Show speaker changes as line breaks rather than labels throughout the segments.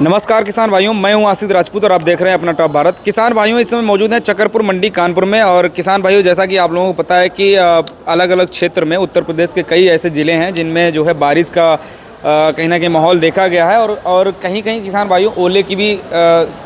नमस्कार किसान भाइयों, मैं हूं आसिफ राजपूत और आप देख रहे हैं अपना टॉप भारत। किसान भाइयों, इस समय मौजूद हैं चकरपुर मंडी कानपुर में। और किसान भाइयों, जैसा कि आप लोगों को पता है कि अलग अलग क्षेत्र में उत्तर प्रदेश के कई ऐसे ज़िले हैं जिनमें जो है बारिश का कहीं ना कहीं माहौल देखा गया है। और कहीं कहीं किसान भाइयों ओले की भी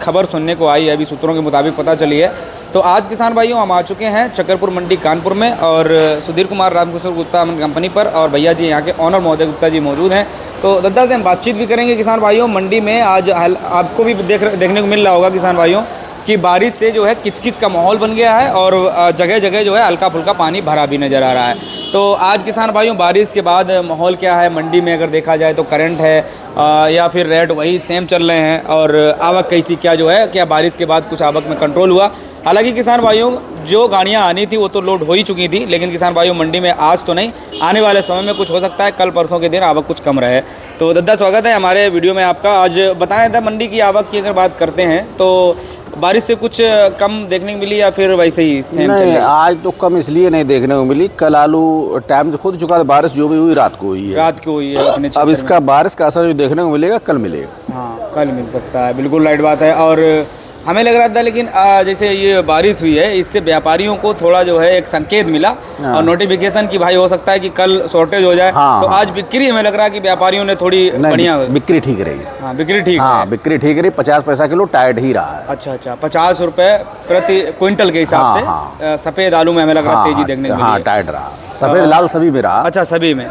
खबर सुनने को आई है, अभी सूत्रों के मुताबिक पता चली है। तो आज किसान भाइयों हम आ चुके हैं चकरपुर मंडी कानपुर में और सुधीर कुमार रामकिशोर गुप्ता अमन कंपनी पर, और भैया जी यहाँ के ऑनर महोदय गुप्ता जी मौजूद हैं। तो दद्दा से हम बातचीत भी करेंगे। किसान भाइयों, मंडी में आज आपको भी देखने को मिल रहा होगा किसान भाइयों कि बारिश से जो है किचकिच का माहौल बन गया है और जगह जगह जो है हल्का फुल्का पानी भरा भी नज़र आ रहा है। तो आज किसान भाइयों, बारिश के बाद माहौल क्या है मंडी में अगर देखा जाए तो करंट है या फिर रेट वही सेम चल रहे हैं, और आवक कैसी क्या जो है, क्या बारिश के बाद कुछ आवक में कंट्रोल हुआ? हालांकि किसान भाइयों, जो गाड़ियां आनी थी वो तो लोड हो ही चुकी थी, लेकिन किसान भाइयों मंडी में आज तो नहीं, आने वाले समय में कुछ हो सकता है, कल परसों के दिन आवक कुछ कम रहे। तो दद्दा, स्वागत है हमारे वीडियो में आपका। आज बताया था मंडी की आवक की अगर बात करते हैं तो बारिश से कुछ कम देखने को मिली या फिर वैसे ही सेम?
नहीं, आज तो कम इसलिए नहीं देखने को मिली। कल आलू टाइम से खुद चुका था, बारिश जो भी हुई रात को हुई है।
रात को हुई है अपने।
अब इसका बारिश का असर जो देखने को मिलेगा कल मिलेगा।
हाँ, कल मिल सकता है, बिल्कुल राइट बात है। और हमें लग रहा था, लेकिन जैसे ये बारिश हुई है इससे व्यापारियों को थोड़ा जो है एक संकेत मिला और नोटिफिकेशन की भाई हो सकता है कि कल शॉर्टेज हो जाए। तो आज बिक्री हमें लग रहा है कि व्यापारियों ने थोड़ी बढ़िया
बिक्री ठीक रही।
हाँ, बिक्री ठीक।
हाँ, बिक्री ठीक रही। 50 पैसा किलो टाइट ही रहा है।
अच्छा, 50 रुपए प्रति क्विंटल के हिसाब से सफेद आलू में हमें लग रहा है तेजी देखने को मिली।
हाँ, टाइट रहा। सफेद लाल सभी में रहा।
अच्छा, सभी में।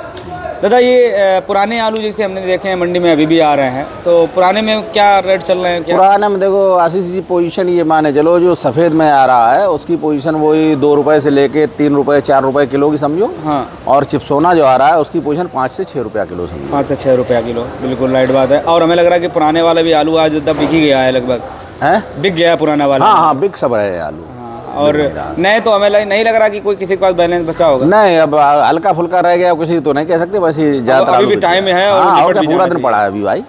दादा, ये पुराने आलू जैसे हमने देखे हैं मंडी में अभी भी आ रहे हैं, तो पुराने में क्या रेट चल रहे हैं? क्या
पुराने में देखो आशीष जी, पोजीशन ये माने चलो, जो सफ़ेद में आ रहा है उसकी पोजीशन वही 2 रुपये से लेके 3 रुपये 4 रुपये किलो की समझो। हाँ। और चिप्सोना जो आ रहा है उसकी पोजीशन 5 से 6 रुपया किलो समझो।
5 से 6 रुपया किलो, बिल्कुल राइट बात है। और हमें लग रहा है कि पुराने वाला भी आलू आज तक बिक ही गया है, लगभग है, बिक गया पुराना वाला।
हाँ, बिक सब रहे आलू।
और नए तो हमें नहीं लग रहा कि कोई किसी के पास बैलेंस बचा होगा।
नहीं, अब हल्का फुल्का रह गया, किसी तो नहीं कह सकते, बस ज़्यादा
अभी भी टाइम है और
पूरा दिन पड़ा है अभी भाई।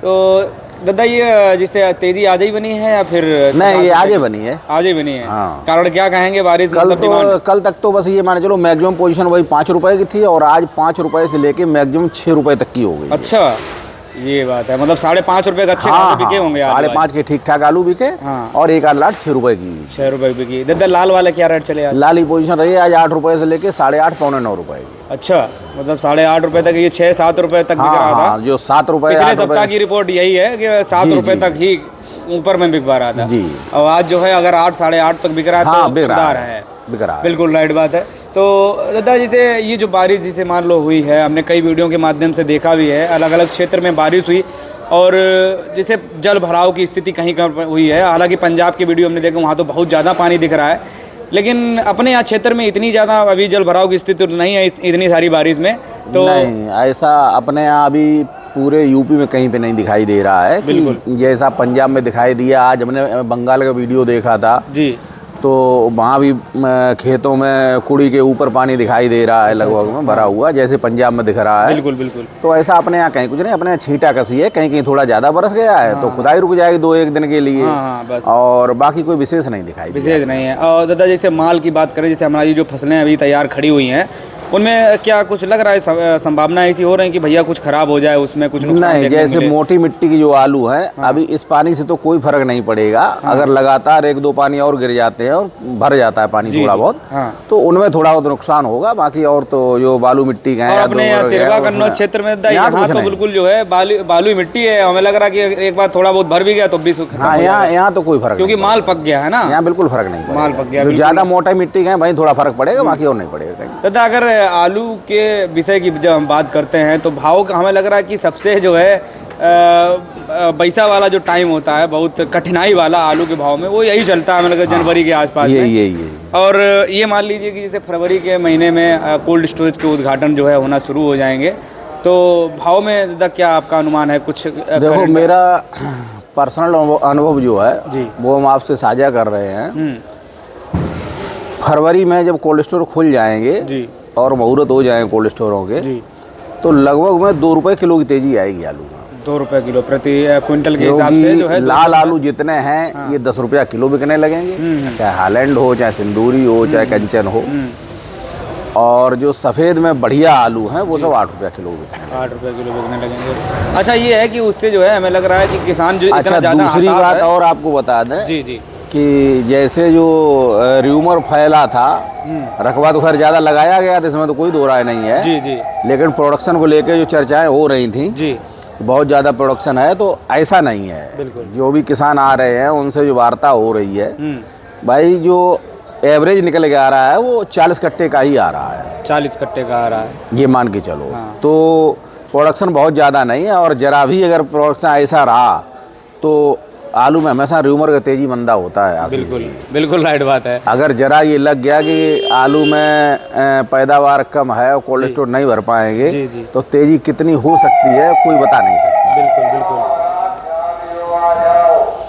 तो दादा, ये जिसे तेजी आज ही बनी है या फिर
नहीं? ये आज ही बनी है।
आज ही बनी है।
हाँ।
कारण क्या कहेंगे? बारिश
कल तक तो बस ये मान चलो मैक्सिमम पोजीशन वही 5 रुपए की थी, और आज 5 रुपए से लेके मैक्सिमम 6 रुपए तक की हो गई।
अच्छा, ये बात है, मतलब 5.5 रुपए का अच्छे खासे बिके होंगे।
5.5 के ठीक ठाक आलू बिके। हाँ। और एक आध लाट 6 रुपए की।
6 रुपए बिकी। दादा, लाल वाला क्या रेट चले?
लाल ही पोजीशन रही है आज 8 रुपए से लेके 8.5 पौने 9 रुपए की।
अच्छा, मतलब 8.5 रुपए तक, ये 6-7 रुपए तक बिक रहा था।
जो 7 रुपए
पिछले सप्ताह की रिपोर्ट यही है कि 7 रुपए तक ही ऊपर में बिक पा रहा था जी। और आज जो है अगर 8, 8.5 तक बिक रहा है तो बिक रहा है। बिल्कुल राइट बात है। तो दादा, जैसे ये जो बारिश जिसे मान लो हुई है, हमने कई वीडियो के माध्यम से देखा भी है, अलग अलग क्षेत्र में बारिश हुई और जैसे जल भराव की स्थिति कहीं कहीं हुई है। हालांकि पंजाब की वीडियो हमने देखा, वहाँ तो बहुत ज़्यादा पानी दिख रहा है, लेकिन अपने यहाँ क्षेत्र में इतनी ज़्यादा अभी जल भराव की स्थिति तो नहीं है इतनी सारी बारिश में। तो
नहीं, ऐसा अपने यहाँ अभी पूरे यूपी में कहीं पे नहीं दिखाई दे रहा है। बिल्कुल जैसा पंजाब में दिखाई दिया। आज हमने बंगाल का वीडियो देखा था जी, तो वहाँ भी खेतों में कुड़ी के ऊपर पानी दिखाई दे रहा है, लगभग में भरा हुआ, जैसे पंजाब में दिख रहा है।
बिल्कुल। तो
ऐसा अपने यहाँ कहीं कुछ नहीं, अपने यहाँ छींटा कसी है, कहीं कहीं थोड़ा ज़्यादा बरस गया है तो खुदाई रुक जाएगी 2-1 दिन के लिए। बस। और बाकी कोई विशेष नहीं दिखाई,
विशेष नहीं है। और दादा, जैसे माल की बात करें, जैसे हमारी जो फसलें अभी तैयार खड़ी हुई हैं, उनमें क्या कुछ लग रहा है संभावना ऐसी हो रही है कि भैया कुछ खराब हो जाए, उसमें कुछ नुकसान?
नहीं, जैसे मोटी मिट्टी की जो आलू है, अभी इस पानी से तो कोई फर्क नहीं पड़ेगा। अगर लगातार 1-2 पानी और गिर जाते हैं और भर जाता है पानी थोड़ा बहुत, तो उनमें थोड़ा बहुत नुकसान होगा। बाकी और तो जो बालू मिट्टी का है,
अपने तिरवा कन्नौज क्षेत्र में यहाँ तो बिल्कुल जो है बालू मिट्टी है। हमें लग रहा है कि एक बार थोड़ा बहुत भर भी गया तो 20।
हाँ, यहाँ तो कोई फर्क,
क्योंकि माल पक गया है ना,
यहाँ बिल्कुल फर्क नहीं,
माल पक गया।
ज्यादा मोटा मिट्टी का है भाई, थोड़ा फर्क पड़ेगा, बाकी और नहीं पड़ेगा कहीं।
दादा, अगर आलू के विषय की जब हम बात करते हैं तो भाव का हमें लग रहा है कि सबसे जो है पैसा वाला जो टाइम होता है, बहुत कठिनाई वाला आलू के भाव में, वो यही चलता है हमें लग रहा है जनवरी के आसपास में।
ये और
ये मान लीजिए कि जैसे फरवरी के महीने में कोल्ड स्टोरेज के उद्घाटन जो है होना शुरू हो जाएंगे, तो भाव में दादा क्या आपका अनुमान है? कुछ
देखो, मेरा पर्सनल अनुभव जो है जी, वो हम आपसे साझा कर रहे हैं। फरवरी में जब कोल्ड स्टोर खुल जाएंगे जी, और मुहूर्त हो जाएंगे कोल्ड स्टोरों के जी, तो लगभग में 2 रुपए किलो की तेजी आएगी आलू में।
2 रुपए किलो प्रति क्विंटल के हिसाब से जो है।
लाल आलू जितने हैं ये 10 रुपया किलो बिकने लगेंगे, चाहे हालैंड हो, चाहे सिंदूरी हो, चाहे कंचन हो। और जो सफ़ेद में बढ़िया आलू हैं वो सब 8 रुपये किलो बिकने लगे।
8 रुपये किलो बिकने लगेंगे। अच्छा, ये है कि उससे जो है हमें लग रहा है कि किसान जो
अच्छा,
इतना ज़्यादा
दूसरी
हताश
बात
है।
और आपको बता दें
जी जी
कि जैसे जो र्यूमर फैला था, रकबा तो खैर ज़्यादा लगाया गया था, इसमें तो कोई दो राय नहीं है।
जी जी
लेकिन प्रोडक्शन को लेके जो चर्चाएं हो रही थी,
जी
बहुत ज़्यादा प्रोडक्शन है, तो ऐसा नहीं है।
बिल्कुल।
जो भी किसान आ रहे हैं उनसे जो वार्ता हो रही है, भाई जो एवरेज निकल के आ रहा है वो 40 कट्टे का ही आ रहा है।
40 कट्टे का आ रहा है,
ये मान के चलो।
हाँ।
तो प्रोडक्शन बहुत ज़्यादा नहीं है, और ज़रा भी अगर प्रोडक्शन ऐसा रहा तो आलू में हमेशा र्यूमर का तेजी मंदा होता है। आशीष
बिल्कुल
जी।
बिल्कुल राइट बात है।
अगर जरा ये लग गया कि आलू में पैदावार कम है और कोल्ड स्टोर नहीं भर पाएंगे,
जी, जी।
तो तेजी कितनी हो सकती है कोई बता नहीं सकता।
बिल्कुल बिल्कुल।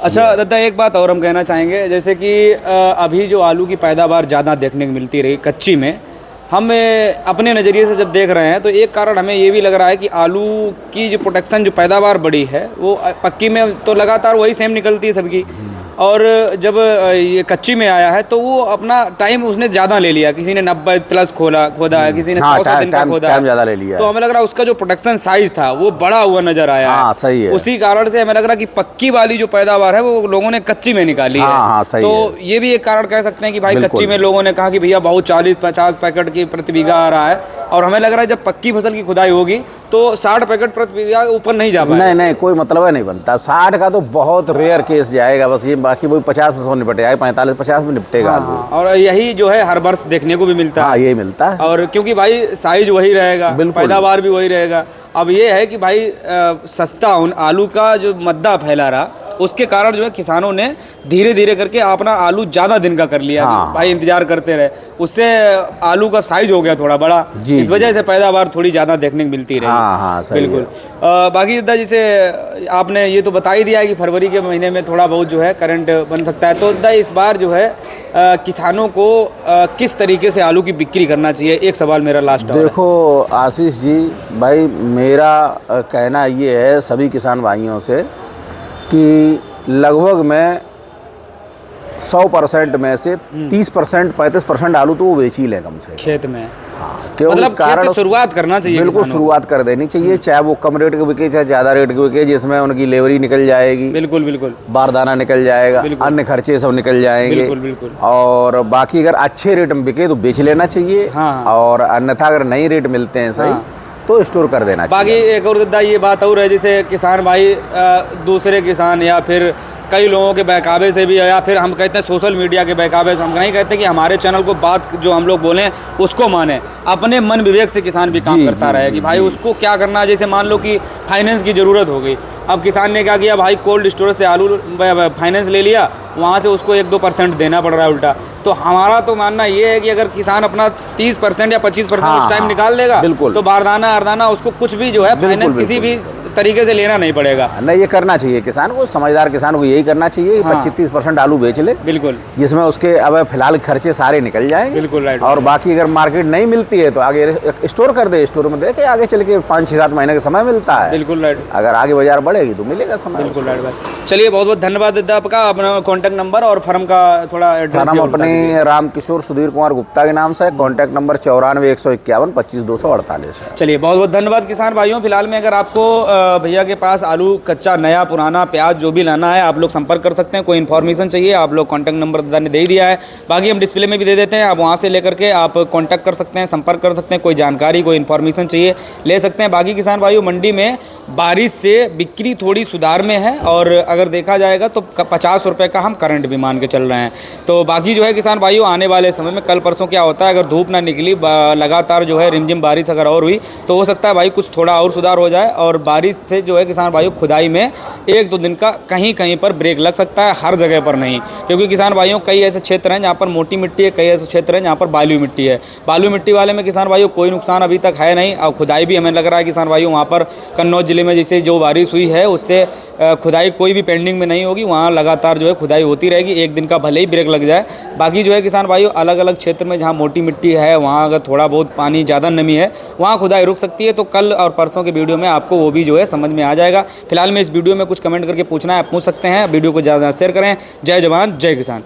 अच्छा दादा, एक बात और हम कहना चाहेंगे, जैसे कि अभी जो आलू की पैदावार ज़्यादा देखने को मिलती रही कच्ची में, हम अपने नज़रिए से जब देख रहे हैं तो एक कारण हमें ये भी लग रहा है कि आलू की जो प्रोडक्शन, जो पैदावार बढ़ी है, वो पक्की में तो लगातार वही सेम निकलती है सबकी, और जब ये कच्ची में आया है तो वो अपना टाइम उसने ज़्यादा ले लिया। किसी ने 90 प्लस खोदा है, किसी ने 100 दिन का खोदा है,
ज़्यादा ले लिया।
तो हमें लग रहा है उसका जो प्रोडक्शन साइज था वो बड़ा हुआ नजर आया है।
हाँ, सही है।
उसी कारण से हमें लग रहा है कि पक्की वाली जो पैदावार है वो लोगों ने कच्ची में निकाली है।
हाँ, सही
तो
है।
ये भी एक कारण कह सकते हैं कि भाई
बिल्कुल।
कच्ची में लोगों ने कहा कि भैया बहुत 40-50 पैकेट की प्रति बीघा आ रहा है, और हमें लग रहा है जब पक्की फसल की खुदाई होगी तो 60 पैकेट प्रति बीघा ऊपर नहीं जा पाएगा।
नहीं, कोई मतलब नहीं बनता। 60 का तो बहुत रेयर केस जाएगा बस, ये बाकी वही 50 में निपटेगा, 45-50 में निपटेगा आलू।
हाँ, और यही जो है हर वर्ष देखने को भी मिलता है।
हाँ, यही मिलता है।
और क्योंकि भाई साइज वही रहेगा,
बिल्कुल।
पैदावार भी वही रहेगा। अब ये है कि भाई सस्ता उन आलू का जो मद्दा फैला रहा, उसके कारण जो है किसानों ने धीरे धीरे करके अपना आलू ज़्यादा दिन का कर लिया।
हाँ।
भाई इंतजार करते रहे, उससे आलू का साइज हो गया थोड़ा बड़ा,
जी,
इस वजह से पैदावार थोड़ी ज़्यादा देखने को मिलती रही।
हाँ, सही है।
बिल्कुल। बाकी दादा, जैसे आपने ये तो बता ही दिया है कि फरवरी के महीने में थोड़ा बहुत जो है करंट बन सकता है, तो दादा इस बार जो है किसानों को किस तरीके से आलू की बिक्री करना चाहिए? एक सवाल मेरा लास्ट है।
देखो आशीष जी, भाई मेरा कहना ये है सभी किसान भाइयों से कि लगभग में 100% में से 30% 35% आलू तो वो बेच ही लें कम से।
खेत में,
हाँ, क्यों?
मतलब
कारण
कैसे शुरुआत करना चाहिए?
बिल्कुल
किसानों को?
शुरुआत कर देनी चाहिए, चाहे वो कम रेट के बिके चाहे ज़्यादा रेट के बिके, जिसमें उनकी लेवरी निकल जाएगी,
बिल्कुल बिल्कुल
बारदाना निकल जाएगा, अन्य खर्चे सब निकल जाएंगे।
बिल्कुल बिल्कुल।
और बाकी अगर अच्छे रेट में बिके तो बेच लेना चाहिए।
हाँ।
और अन्यथा अगर नई रेट मिलते हैं सही, तो स्टोर कर देना
बाकी
चाहिए।
एक और दादा ये बात और है, जैसे किसान भाई दूसरे किसान या फिर कई लोगों के बहकावे से भी, या फिर हम कहते हैं सोशल मीडिया के बहकावे से, हम नहीं कहते कि हमारे चैनल को बात जो हम लोग बोलें उसको माने, अपने मन विवेक से किसान भी काम करता रहे कि भाई उसको क्या करना है। जैसे मान लो कि फाइनेंस की ज़रूरत हो गई, अब किसान ने क्या किया, भाई कोल्ड स्टोरेज से आलू फाइनेंस ले लिया, वहाँ से उसको 1-2% देना पड़ रहा है उल्टा। तो हमारा तो मानना ये है कि अगर किसान अपना 30% या 25% उस टाइम निकाल लेगा, तो बारदाना अरदाना उसको कुछ भी जो है फाइनेंस किसी भी तरीके से लेना नहीं पड़ेगा।
नहीं, ये करना चाहिए किसान को, समझदार किसान को यही करना चाहिए। 25-30% आलू बेच ले,
बिल्कुल,
जिसमें उसके अब फिलहाल खर्चे सारे निकल जाएंगे।
बिल्कुल राइट।
और बाकी अगर मार्केट नहीं मिलती है तो आगे स्टोर कर दे, स्टोर में दे के आगे चल के 5-6-7 महीने का समय मिलता है।
बिल्कुल राइट।
अगर आगे बाजार बढ़ेगी तो मिलेगा समय।
बिल्कुल राइट बात। चलिए, बहुत बहुत धन्यवाद दादा आपका। अपना कॉन्टैक्ट नंबर और फर्म का थोड़ा एड्रेस।
हम अपने रामकिशोर सुधीर कुमार गुप्ता के नाम से, कॉन्टैक्ट नंबर 94-151-25-248 है।
चलिए, बहुत बहुत धन्यवाद किसान भाइयों। फिलहाल में अगर आपको भैया के पास आलू कच्चा, नया, पुराना, प्याज जो भी लाना है, आप लोग संपर्क कर सकते हैं। कोई इन्फॉर्मेशन चाहिए, आप लोग कॉन्टैक्ट नंबर दादा ने दे ही दिया है, बाकी हम डिस्प्ले में भी दे देते हैं, आप वहाँ से लेकर के आप कॉन्टैक्ट कर सकते हैं, संपर्क कर सकते हैं। कोई जानकारी, कोई इन्फॉर्मेशन चाहिए ले सकते हैं। बाकी किसान भाइयों, मंडी में बारिश से बिक्री थोड़ी सुधार में है, और अगर देखा जाएगा तो 50 रुपये का हम करंट भी मान के चल रहे हैं। तो बाकी जो है किसान भाइयों, आने वाले समय में कल परसों क्या होता है, अगर धूप ना निकली, लगातार जो है रिमझिम बारिश अगर और हुई, तो हो सकता है भाई कुछ थोड़ा और सुधार हो जाए। और बारिश से जो है किसान भाइयों, खुदाई में 1-2 दिन का कहीं कहीं पर ब्रेक लग सकता है, हर जगह पर नहीं। क्योंकि किसान भाइयों, कई ऐसे क्षेत्र हैं जहाँ पर मोटी मिट्टी है, कई ऐसे क्षेत्र हैं जहाँ पर बालू मिट्टी है। बालू मिट्टी वाले में किसान भाइयों कोई नुकसान अभी तक है नहीं, और खुदाई भी हमें लग रहा है किसान भाइयों, वहाँ पर कन्नौज जिले में जैसे जो बारिश हुई है उससे खुदाई कोई भी पेंडिंग में नहीं होगी, वहाँ लगातार जो है खुदाई होती रहेगी, एक दिन का भले ही ब्रेक लग जाए। बाकी जो है किसान भाइयों, अलग अलग क्षेत्र में जहाँ मोटी मिट्टी है, वहाँ अगर थोड़ा बहुत पानी ज़्यादा नमी है, वहाँ खुदाई रुक सकती है। तो कल और परसों के वीडियो में आपको वो भी जो है समझ में आ जाएगा। फिलहाल में इस वीडियो में कुछ कमेंट करके पूछना है, आप पूछ सकते हैं। वीडियो को ज़्यादा शेयर करें। जय जवान जय किसान।